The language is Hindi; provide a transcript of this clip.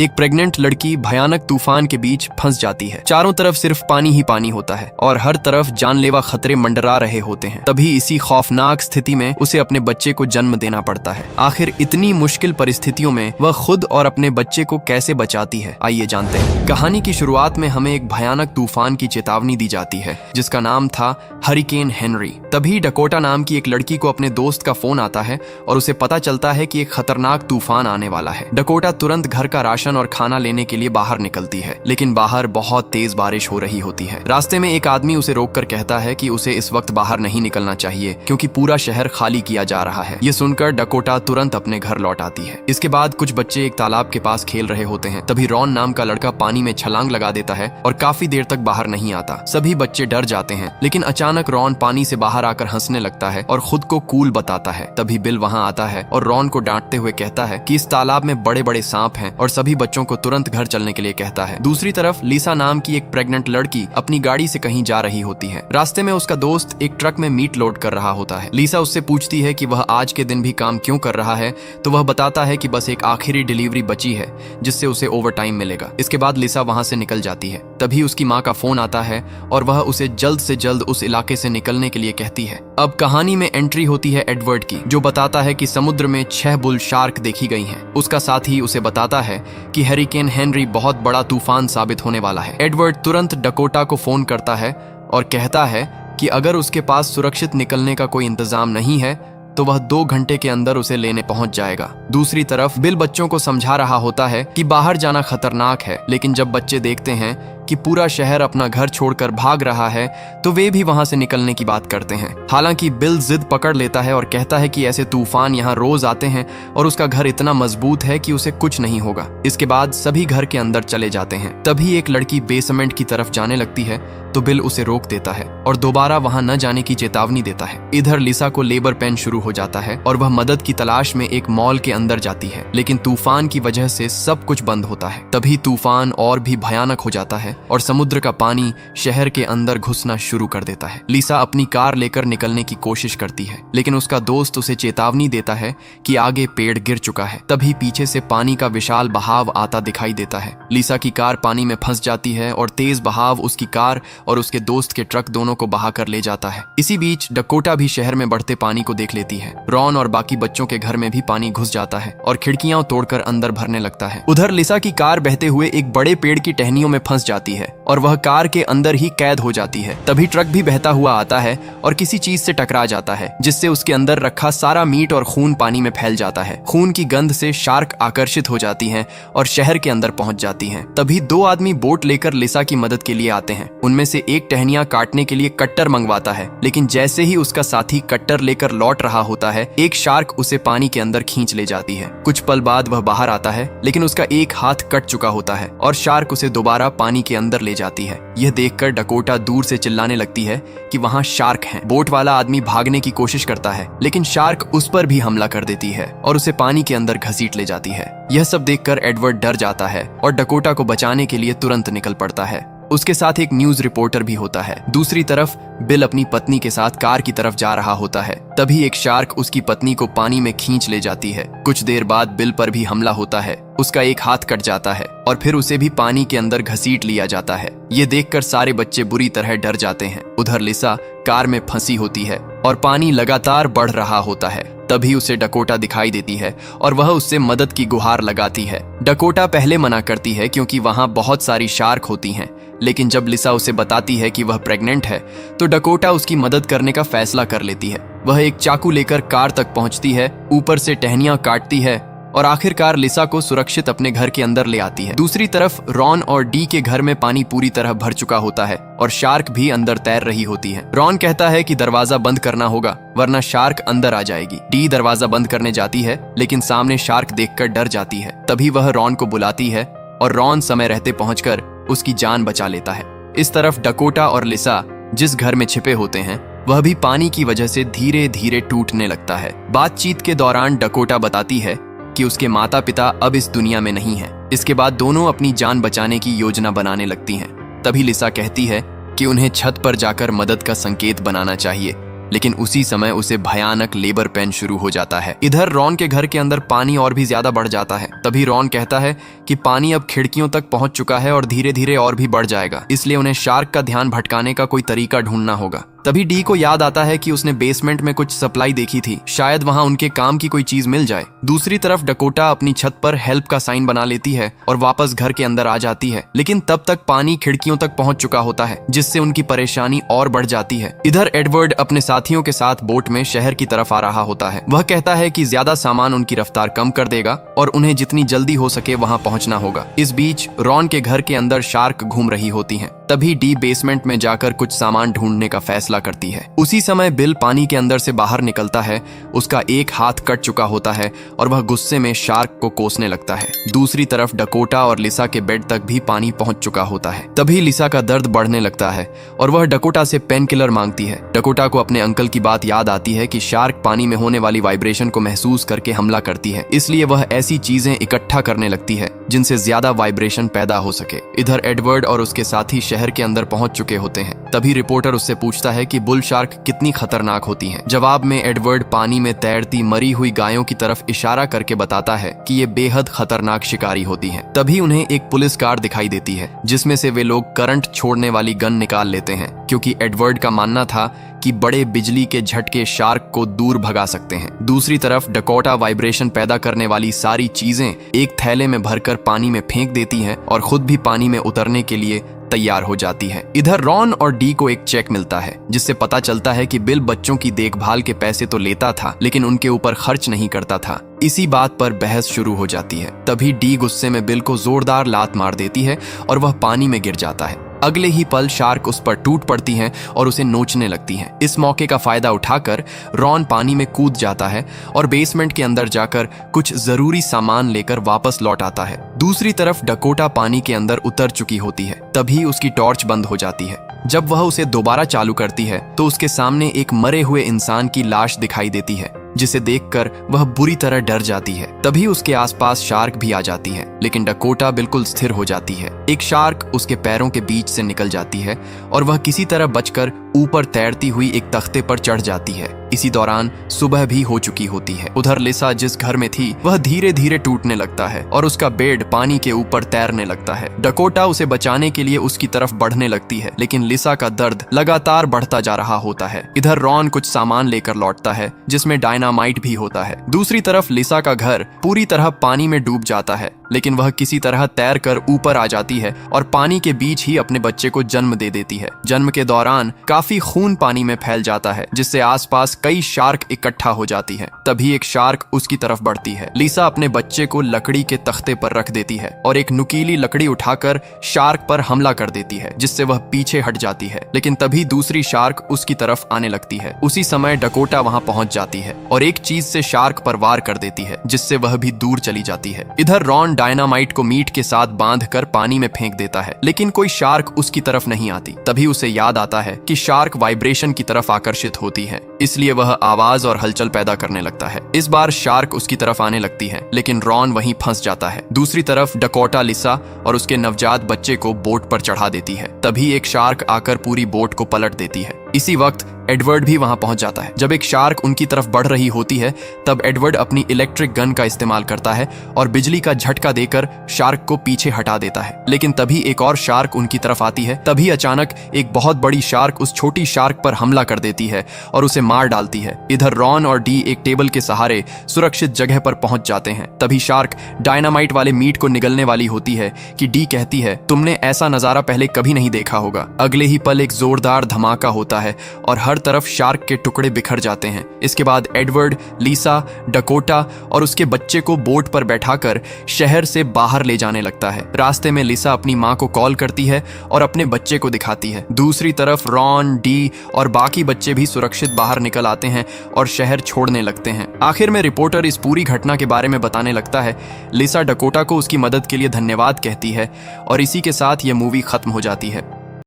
एक प्रेग्नेंट लड़की भयानक तूफान के बीच फंस जाती है। चारों तरफ सिर्फ पानी ही पानी होता है और हर तरफ जानलेवा खतरे मंडरा रहे होते हैं। तभी इसी खौफनाक स्थिति में उसे अपने बच्चे को जन्म देना पड़ता है। आखिर इतनी मुश्किल परिस्थितियों में वह खुद और अपने बच्चे को कैसे बचाती है, आइए जानते हैं। कहानी की शुरुआत में हमें एक भयानक तूफान की चेतावनी दी जाती है जिसका नाम था हरिकेन हेनरी। तभी डकोटा नाम की एक लड़की को अपने दोस्त का फोन आता है और उसे पता चलता है कि एक खतरनाक तूफान आने वाला है। डकोटा तुरंत घर का राशन और खाना लेने के लिए बाहर निकलती है, लेकिन बाहर बहुत तेज बारिश हो रही होती है। रास्ते में एक आदमी उसे रोककर कहता है कि उसे इस वक्त बाहर नहीं निकलना चाहिए क्योंकि पूरा शहर खाली किया जा रहा है। ये सुनकर डकोटा तुरंत अपने घर लौट आती है। इसके बाद कुछ बच्चे एक तालाब के पास खेल रहे होते हैं। तभी रॉन नाम का लड़का पानी में छलांग लगा देता है और काफी देर तक बाहर नहीं आता। सभी बच्चे डर जाते हैं, लेकिन अचानक रॉन पानी से बाहर आकर हंसने लगता है और खुद को कूल बताता है। तभी बिल वहाँ आता है और रॉन को डांटते हुए कहता है कि इस तालाब में बड़े बड़े सांप हैं और सभी बच्चों को तुरंत घर चलने के लिए कहता है। दूसरी तरफ लिसा नाम की एक प्रेग्नेंट लड़की अपनी गाड़ी से कहीं जा रही होती है। रास्ते में उसका दोस्त एक ट्रक में मीट लोड कर रहा होता है। लिसा उससे पूछती है कि वह आज के दिन भी काम क्यों कर रहा है, तो वह बताता है कि बस एक आखिरी डिलीवरी बची है जिससे उसे ओवर टाइम मिलेगा। इसके बाद लिसा वहां से निकल जाती है। तभी उसकी माँ का फोन आता है और वह उसे जल्द से जल्द उस इलाके से निकलने के लिए कहती है। अब कहानी में एंट्री होती है एडवर्ड की, जो बताता है कि समुद्र में 6 बुल शार्क देखी गई हैं। उसका साथी उसे बताता है कि हरिकेन हेनरी बहुत बड़ा तूफान साबित होने वाला है। एडवर्ड तुरंत डकोटा को फोन करता है और कहता है कि अगर उसके पास सुरक्षित निकलने का कोई इंतजाम नहीं है तो वह 2 घंटे के अंदर उसे लेने पहुंच जाएगा। दूसरी तरफ बिल बच्चों को समझा रहा होता है कि बाहर जाना खतरनाक है, लेकिन जब बच्चे देखते हैं कि पूरा शहर अपना घर छोड़कर भाग रहा है तो वे भी वहां से निकलने की बात करते हैं। हालांकि बिल जिद पकड़ लेता है और कहता है कि ऐसे तूफान यहाँ रोज आते हैं और उसका घर इतना मजबूत है कि उसे कुछ नहीं होगा। इसके बाद सभी घर के अंदर चले जाते हैं। तभी एक लड़की बेसमेंट की तरफ जाने लगती है तो बिल उसे रोक देता है और दोबारा वहां न जाने की चेतावनी देता है। इधर लिसा को लेबर पेन शुरू हो जाता है और वह मदद की तलाश में एक मॉल के अंदर जाती है, लेकिन तूफान की वजह से सब कुछ बंद होता है। तभी तूफान और भी भयानक हो जाता है और समुद्र का पानी शहर के अंदर घुसना शुरू कर देता है। लिसा अपनी कार लेकर निकलने की कोशिश करती है, लेकिन उसका दोस्त उसे चेतावनी देता है कि आगे पेड़ गिर चुका है। तभी पीछे से पानी का विशाल बहाव आता दिखाई देता है। लिसा की कार पानी में फंस जाती है और तेज बहाव उसकी कार और उसके दोस्त के ट्रक दोनों को बहा कर ले जाता है। इसी बीच डकोटा भी शहर में बढ़ते पानी को देख लेती है। रॉन और बाकी बच्चों के घर में भी पानी घुस जाता है और खिड़कियां तोड़कर अंदर भरने लगता है। उधर लिसा की कार बहते हुए एक बड़े पेड़ की टहनियों में फंस जाती है और वह कार के अंदर ही कैद हो जाती है। तभी ट्रक भी बहता हुआ आता है और किसी चीज से टकरा जाता है, जिससे उसके अंदर रखा सारा मीट और खून पानी में फैल जाता है। खून की गंध से शार्क आकर्षित हो जाती हैं और शहर के अंदर पहुंच जाती हैं। तभी 2 आदमी बोट लेकर लिसा की मदद के लिए आते हैं। उनमें से एक टहनियां काटने के लिए कट्टर मंगवाता है, लेकिन जैसे ही उसका साथी कट्टर लेकर लौट रहा होता है एक शार्क उसे पानी के अंदर खींच ले जाती है। कुछ पल बाद वह बाहर आता है, लेकिन उसका एक हाथ कट चुका होता है और शार्क उसे दोबारा पानी के अंदर ले जाती है। यह देखकर डकोटा दूर से चिल्लाने लगती है कि वहां शार्क हैं। बोट वाला आदमी भागने की कोशिश करता है, लेकिन शार्क उस पर भी हमला कर देती है और उसे पानी के अंदर घसीट ले जाती है। यह सब देखकर एडवर्ड डर जाता है और डकोटा को बचाने के लिए तुरंत निकल पड़ता है। उसके साथ एक न्यूज रिपोर्टर भी होता है। दूसरी तरफ बिल अपनी पत्नी के साथ कार की तरफ जा रहा होता है। तभी एक शार्क उसकी पत्नी को पानी में खींच ले जाती है। कुछ देर बाद बिल पर भी हमला होता है। उसका एक हाथ कट जाता है और फिर उसे भी पानी के अंदर घसीट लिया जाता है। ये देखकर सारे बच्चे बुरी तरह डर जाते हैं। उधर लिसा कार में फंसी होती है और पानी लगातार बढ़ रहा होता है। तभी उसे डकोटा दिखाई देती है और वह उससे मदद की गुहार लगाती है। डकोटा पहले मना करती है क्योंकि वहां बहुत सारी शार्क होती हैं, लेकिन जब लिसा उसे बताती है कि वह प्रेग्नेंट है तो डकोटा उसकी मदद करने का फैसला कर लेती है। वह एक चाकू लेकर कार तक पहुंचती है, ऊपर से टहनियां काटती है और आखिरकार लिसा को सुरक्षित अपने घर के अंदर ले आती है। दूसरी तरफ रॉन और डी के घर में पानी पूरी तरह भर चुका होता है और शार्क भी अंदर तैर रही होती है। रॉन कहता है कि दरवाजा बंद करना होगा वरना शार्क अंदर आ जाएगी। डी दरवाजा बंद करने जाती है, लेकिन सामने शार्क देखकर डर जाती है। तभी वह रॉन को बुलाती है और रॉन समय रहते पहुंचकर उसकी जान बचा लेता है। इस तरफ डकोटा और लिसा जिस घर में छिपे होते हैं वह भी पानी की वजह से धीरे धीरे टूटने लगता है। बातचीत के दौरान डकोटा बताती है कि उसके माता पिता अब इस दुनिया में नहीं हैं। इसके बाद दोनों अपनी जान बचाने की योजना बनाने लगती हैं। तभी लिसा कहती है कि उन्हें छत पर जाकर मदद का संकेत बनाना चाहिए। लेकिन उसी समय उसे भयानक लेबर पेन शुरू हो जाता है। इधर रॉन के घर के अंदर पानी और भी ज्यादा बढ़ जाता है। तभी रॉन कहता है कि पानी अब खिड़कियों तक पहुंच चुका है और धीरे धीरे और भी बढ़ जाएगा, इसलिए उन्हें शार्क का ध्यान भटकाने का कोई तरीका ढूंढना होगा। तभी डी को याद आता है कि उसने बेसमेंट में कुछ सप्लाई देखी थी, शायद वहां उनके काम की कोई चीज मिल जाए। दूसरी तरफ डकोटा अपनी छत पर हेल्प का साइन बना लेती है और वापस घर के अंदर आ जाती है, लेकिन तब तक पानी खिड़कियों तक पहुंच चुका होता है, जिससे उनकी परेशानी और बढ़ जाती है। इधर एडवर्ड अपने साथियों के साथ बोट में शहर की तरफ आ रहा होता है। वह कहता है कि ज्यादा सामान उनकी रफ्तार कम कर देगा और उन्हें जितनी जल्दी हो सके वहां पहुंचना होगा। इस बीच रॉन के घर के अंदर शार्क घूम रही होती हैं। तभी डी बेसमेंट में जाकर कुछ सामान ढूंढने का फैसला करती है। उसी समय बिल पानी के अंदर से बाहर निकलता है। उसका एक हाथ कट चुका होता है और वह गुस्से में शार्क को कोसने लगता है। दूसरी तरफ डकोटा और लिसा के बेड तक भी पानी पहुंच चुका होता है। तभी लिसा का दर्द बढ़ने लगता है और वह डकोटा से पेन किलर मांगती है। डकोटा को अपने अंकल की बात याद आती है कि शार्क पानी में होने वाली वाइब्रेशन को महसूस करके हमला करती है, इसलिए वह ऐसी चीजें इकट्ठा करने लगती है जिनसे ज्यादा वाइब्रेशन पैदा हो सके। इधर एडवर्ड और उसके साथी शहर के अंदर पहुंच चुके होते हैं। तभी रिपोर्टर उससे पूछता है कि बुल शार्क कितनी खतरनाक होती हैं। जवाब में एडवर्ड पानी में तैरती मरी हुई गायों की तरफ इशारा करके बताता है कि ये बेहद खतरनाक शिकारी होती हैं। तभी उन्हें एक पुलिस कार दिखाई देती है, जिसमें से वे लोग करंट छोड़ने वाली गन निकाल लेते हैं, क्योंकि एडवर्ड का मानना था कि बड़े बिजली के झटके शार्क को दूर भगा सकते हैं। दूसरी तरफ डकोटा वाइब्रेशन पैदा करने वाली सारी चीजें एक थैले में भरकर पानी में फेंक देती हैं और खुद भी पानी में उतरने के लिए तैयार हो जाती है। इधर रॉन और डी को एक चेक मिलता है, जिससे पता चलता है कि बिल बच्चों की देखभाल के पैसे तो लेता था, लेकिन उनके ऊपर खर्च नहीं करता था। इसी बात पर बहस शुरू हो जाती है। तभी डी गुस्से में बिल को जोरदार लात मार देती है और वह पानी में गिर जाता है। अगले ही पल शार्क उस पर टूट पड़ती है और उसे नोचने लगती है। इस मौके का फायदा उठाकर रॉन पानी में कूद जाता है और बेसमेंट के अंदर जाकर कुछ जरूरी सामान लेकर वापस लौट आता है। दूसरी तरफ डकोटा पानी के अंदर उतर चुकी होती है। तभी उसकी टॉर्च बंद हो जाती है। जब वह उसे दोबारा चालू करती है तो उसके सामने एक मरे हुए इंसान की लाश दिखाई देती है, जिसे देखकर वह बुरी तरह डर जाती है। तभी उसके आसपास शार्क भी आ जाती है, लेकिन डकोटा बिल्कुल स्थिर हो जाती है। एक शार्क उसके पैरों के बीच से निकल जाती है और वह किसी तरह बचकर ऊपर तैरती हुई एक तख्ते पर चढ़ जाती है। इसी दौरान सुबह भी हो चुकी होती है। उधर लिसा जिस घर में थी वह धीरे धीरे टूटने लगता है और उसका बेड पानी के ऊपर तैरने लगता है। डकोटा उसे बचाने के लिए उसकी तरफ बढ़ने लगती है, लेकिन लिसा का दर्द लगातार बढ़ता जा रहा होता है। इधर रॉन कुछ सामान लेकर लौटता है, जिसमें डायनामाइट भी होता है। दूसरी तरफ लिसा का घर पूरी तरह पानी में डूब जाता है, लेकिन वह किसी तरह तैर कर ऊपर आ जाती है और पानी के बीच ही अपने बच्चे को जन्म दे देती है। जन्म के दौरान काफी खून पानी में फैल जाता है, जिससे आसपास कई शार्क इकट्ठा हो जाती है। तभी एक शार्क उसकी तरफ बढ़ती है। लिसा अपने बच्चे को लकड़ी के तख्ते पर रख देती है और एक नुकीली लकड़ी उठाकर शार्क पर हमला कर देती है, जिससे वह पीछे हट जाती है। लेकिन तभी दूसरी शार्क उसकी तरफ आने लगती है। उसी समय डकोटा वहां पहुंच जाती है और एक चीज से शार्क पर वार कर देती है, जिससे वह भी दूर चली जाती है। इधर रॉन डायनामाइट को मीट के साथ बांधकर पानी में फेंक देता है, लेकिन कोई शार्क उसकी तरफ नहीं आती। तभी उसे याद आता है कि शार्क वाइब्रेशन की तरफ आकर्षित होती है, इसलिए वह आवाज और हलचल पैदा करने लगता है। इस बार शार्क उसकी तरफ आने लगती है, लेकिन रॉन वहीं फंस जाता है। दूसरी तरफ डकोटा लिसा और उसके नवजात बच्चे को बोट पर चढ़ा देती है। तभी एक शार्क आकर पूरी बोट को पलट देती है। इसी वक्त एडवर्ड भी वहां पहुंच जाता है। जब एक शार्क उनकी तरफ बढ़ रही होती है, तब एडवर्ड अपनी इलेक्ट्रिक गन का इस्तेमाल करता है और बिजली का झटका देकर शार्क को पीछे हटा देता है। लेकिन तभी एक और शार्क उनकी तरफ आती है। तभी अचानक एक बहुत बड़ी शार्क उस छोटी शार्क पर हमला कर देती है और उसे मार डालती है। इधर रॉन और डी एक टेबल के सहारे सुरक्षित जगह पर पहुंच जाते हैं। तभी शार्क डायनामाइट वाले मीट को निगलने वाली होती है कि डी कहती है, तुमने ऐसा नजारा पहले कभी नहीं देखा होगा। अगले ही पल एक जोरदार धमाका होता है और हर तरफ शार्क के टुकड़े बिखर जाते हैं। इसके बाद एडवर्ड, लिसा, डकोटा और उसके बच्चे को बोट पर बैठाकर शहर से बाहर ले जाने लगता है। रास्ते में लिसा अपनी मां को कॉल करती है और अपने बच्चे को दिखाती है। दूसरी तरफ रॉन, डी और बाकी बच्चे भी सुरक्षित बाहर निकल आते हैं और शहर छोड़ने लगते हैं। आखिर में रिपोर्टर इस पूरी घटना के बारे में बताने लगता है। लिसा डकोटा को उसकी मदद के लिए धन्यवाद कहती है और इसी के साथ यह मूवी खत्म हो जाती है।